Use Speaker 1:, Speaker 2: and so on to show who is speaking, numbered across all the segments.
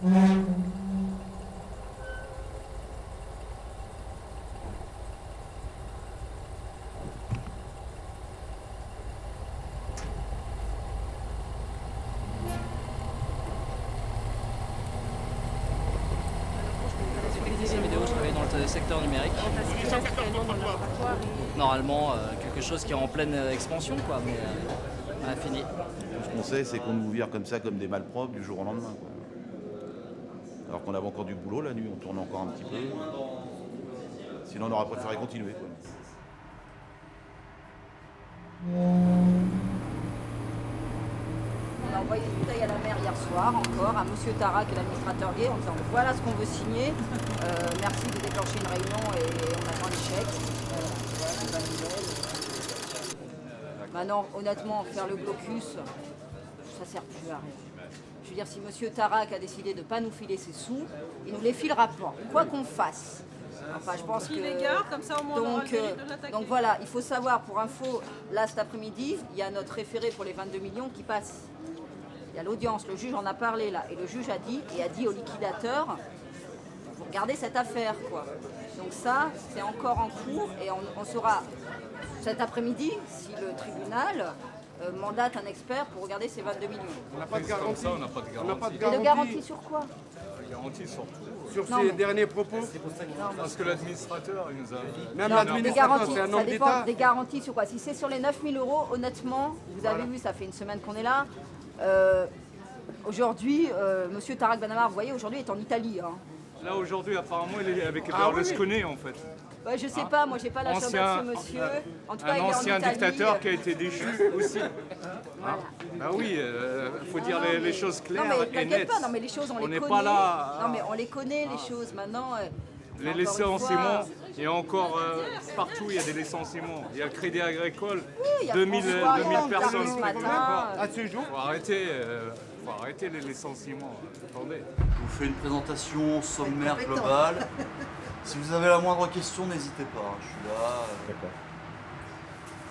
Speaker 1: Vidéo, je travaille dans le secteur numérique. Normalement, quelque chose qui est en pleine expansion, quoi, mais fini.
Speaker 2: Tout ce qu'on sait, c'est qu'on nous vire comme ça, comme des malpropres, du jour au lendemain, quoi. Alors qu'on avait encore du boulot la nuit, on tourne encore un petit peu. Sinon, on aurait préféré continuer, quoi.
Speaker 3: On a envoyé une bouteille à la mer hier soir encore à Monsieur Tarak et l'administrateur Gay en disant voilà ce qu'on veut signer. Merci de déclencher une réunion et on attend les chèques. Voilà, une bonne nouvelle. Maintenant, honnêtement, faire le blocus, ça sert plus à rien. Je veux dire, si Monsieur Tarak a décidé de ne pas nous filer ses sous, il nous les filera pas, quoi qu'on fasse. Enfin, je pense que...
Speaker 4: Comme ça, au moins, on aura le mérite de l'attaquer.
Speaker 3: Donc voilà, il faut savoir, pour info, là cet après-midi, il y a notre référé pour les 22 millions qui passe. Il y a l'audience, le juge en a parlé là, et le juge a dit au liquidateur, vous regardez cette affaire, quoi. Donc ça, c'est encore en cours, et on saura cet après-midi si le tribunal mandate un expert pour regarder ces 22 millions.
Speaker 5: On n'a pas de garantie.
Speaker 6: Ça, on n'a pas de garantie.
Speaker 5: On n'a pas de
Speaker 3: Et
Speaker 5: garantie.
Speaker 3: de garantie sur quoi?
Speaker 6: Garantie sur tout.
Speaker 5: Sur
Speaker 3: Non,
Speaker 5: ces
Speaker 3: mais-
Speaker 5: derniers propos.
Speaker 6: Parce que l'administrateur, il nous a...
Speaker 5: Même
Speaker 3: Non, des
Speaker 5: l'administrateur,
Speaker 3: garanties,
Speaker 5: c'est un
Speaker 3: ça
Speaker 5: homme
Speaker 3: dépend
Speaker 5: d'État.
Speaker 3: des garanties sur quoi. Si c'est sur les 9 000 euros, honnêtement, vous avez vu, ça fait une semaine qu'on est là. Aujourd'hui, Monsieur Tarak Ben Ammar, vous voyez, aujourd'hui est en Italie. Hein.
Speaker 6: Là, aujourd'hui, apparemment, il est avec
Speaker 5: Ah oui,
Speaker 6: Berlusconi, en fait.
Speaker 3: Ouais, je sais pas, moi j'ai pas la chambre de ce monsieur. En tout cas,
Speaker 6: Un
Speaker 3: il est en
Speaker 6: ancien
Speaker 3: Italie.
Speaker 6: dictateur qui a été déchu aussi.
Speaker 3: Voilà.
Speaker 6: Bah oui, il faut dire
Speaker 3: Non, mais-
Speaker 6: les choses claires
Speaker 3: non, mais
Speaker 6: et
Speaker 3: t'inquiète
Speaker 6: nettes.
Speaker 3: pas, non mais les choses on
Speaker 6: On
Speaker 3: les
Speaker 6: n'est
Speaker 3: connaît.
Speaker 6: pas là
Speaker 3: Non mais on les connaît les choses maintenant.
Speaker 6: Les
Speaker 3: encore une
Speaker 6: licenciements,
Speaker 3: fois,
Speaker 6: et encore partout, il y a des licenciements. Il y a le Crédit Agricole,
Speaker 3: il y a
Speaker 6: 2000
Speaker 3: François Hollande qui arrive
Speaker 6: personnes.
Speaker 3: ce matin.
Speaker 5: À ce jour.
Speaker 6: Faut arrêter les licenciements. Attendez.
Speaker 7: Je vous fais une présentation sommaire globale. Si vous avez la moindre question, n'hésitez pas. Je suis là.
Speaker 2: D'accord.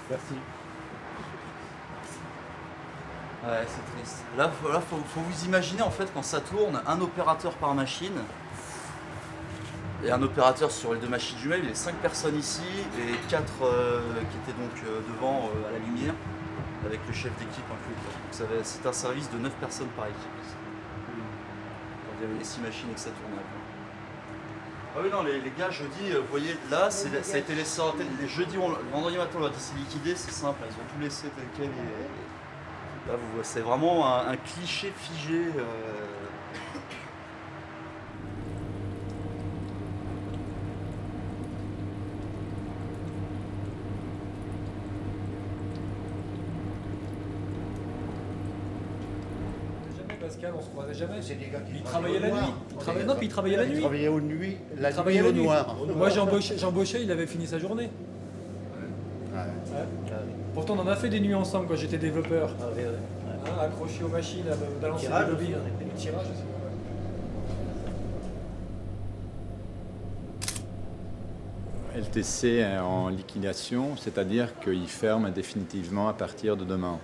Speaker 2: Merci.
Speaker 7: Ouais, c'est triste. Là, faut vous imaginer en fait quand ça tourne, un opérateur par machine. Et un opérateur sur les deux machines jumelles, il y a 5 personnes ici et 4 qui étaient donc devant à la lumière, avec le chef d'équipe inclus. Donc c'est un service de 9 personnes par équipe. Quand il y avait les 6 machines et que ça tournait. Ah oui, non, les gars, jeudi, vous voyez, là, ça a été laissé en tête. Les jeudi, vendredi matin, on leur a dit c'est liquidé, c'est simple, ils ont tout laissé tel quel. Là, vous voyez, c'est vraiment un cliché figé.
Speaker 8: Jamais Pascal, on se croisait jamais.
Speaker 9: C'est des gars qui
Speaker 8: Il travaillait la nuit. Non, puis il travaillait la nuit.
Speaker 9: travaillait aux nuits, la
Speaker 8: Il travaillait
Speaker 9: nuit
Speaker 8: la
Speaker 9: au
Speaker 8: nuit.
Speaker 9: noir.
Speaker 8: Moi j'embauchais, il avait fini sa journée.
Speaker 9: Ouais.
Speaker 8: Ouais. Pourtant on en a fait des nuits ensemble quand j'étais développeur. Hein, accroché aux machines, à balancer
Speaker 9: Tirage
Speaker 8: des lobbies,
Speaker 9: aussi,
Speaker 8: hein, le tirage aussi.
Speaker 10: LTC est en liquidation, c'est-à-dire qu'il ferme définitivement à partir de demain.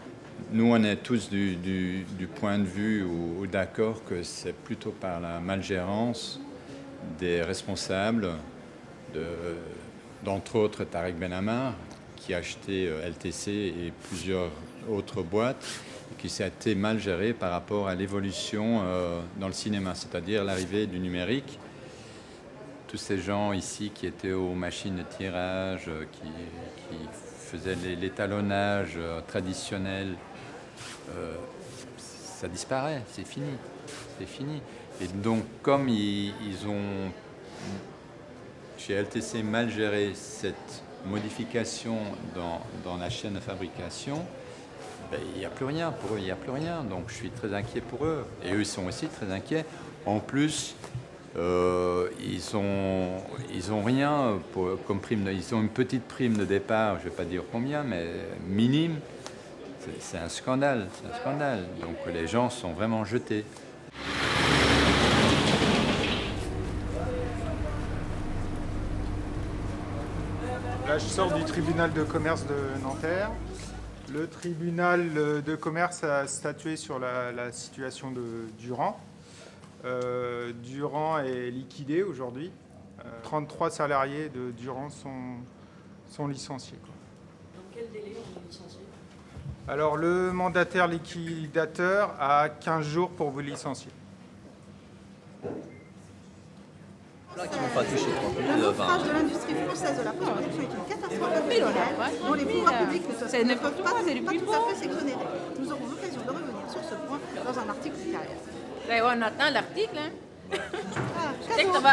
Speaker 10: Nous, on est tous du point de vue ou d'accord que c'est plutôt par la malgérance des responsables, d'entre autres Tarak Ben Ammar, qui a acheté LTC et plusieurs autres boîtes, et qui s'est été mal géré par rapport à l'évolution dans le cinéma, c'est-à-dire l'arrivée du numérique. Tous ces gens ici qui étaient aux machines de tirage, qui faisaient l'étalonnage traditionnel, ça disparaît, c'est fini. C'est fini. Et donc, comme ils ont, chez LTC, mal géré cette modification dans la chaîne de fabrication, ben, il n'y a plus rien pour eux, il n'y a plus rien. Donc, je suis très inquiet pour eux. Et eux, ils sont aussi très inquiets. En plus, ils ont rien comme prime. Ils ont une petite prime de départ, je ne vais pas dire combien, mais minime. C'est un scandale, c'est un scandale. Donc les gens sont vraiment jetés.
Speaker 11: Là, je sors du tribunal de commerce de Nanterre. Le tribunal de commerce a statué sur la situation de Durand. Durand est liquidé aujourd'hui. 33 salariés de Durand sont licenciés. Quoi.
Speaker 4: Dans quel délai on est licencié?
Speaker 11: Alors le mandataire liquidateur a 15 jours pour vous licencier.
Speaker 7: Qui n'ont pas touché 30 000,
Speaker 5: Le naufrage de l'industrie française de la post-production est une catastrophe industrielle dont les pouvoirs publics ne peuvent pas tout à fait s'exonérer. Nous aurons l'occasion de revenir sur ce point dans un article ultérieur.
Speaker 4: Ben, on attend l'article. Hein. Dès que ça va.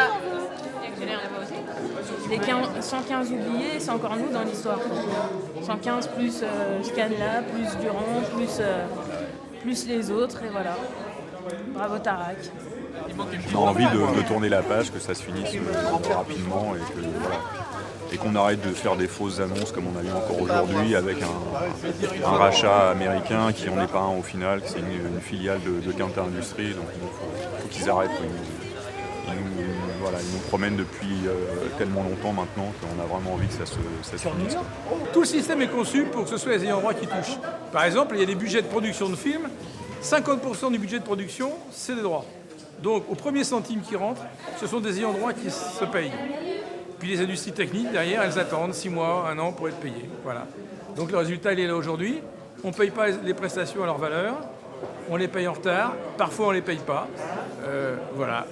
Speaker 12: Les 115 oubliés, c'est encore nous dans l'histoire. 115 plus Scanla, plus Durand, plus les autres, et voilà. Bravo Tarak.
Speaker 6: On a envie de tourner la page, que ça se finisse rapidement et qu'on arrête de faire des fausses annonces comme on a eu encore aujourd'hui avec un rachat américain qui n'en est pas un au final, c'est une filiale de Quinta Industries, donc il faut qu'ils arrêtent. Ils nous promènent depuis tellement longtemps maintenant qu'on a vraiment envie que ça se finisse.
Speaker 8: Tout le système est conçu pour que ce soit les ayants droit qui touchent. Par exemple, il y a des budgets de production de films, 50% du budget de production, c'est des droits. Donc au premier centime qui rentre, ce sont des ayants droit qui se payent. Puis les industries techniques, derrière, elles attendent 6 mois, 1 an pour être payées. Voilà. Donc le résultat, il est là aujourd'hui. On ne paye pas les prestations à leur valeur, on les paye en retard, parfois on ne les paye pas. Voilà.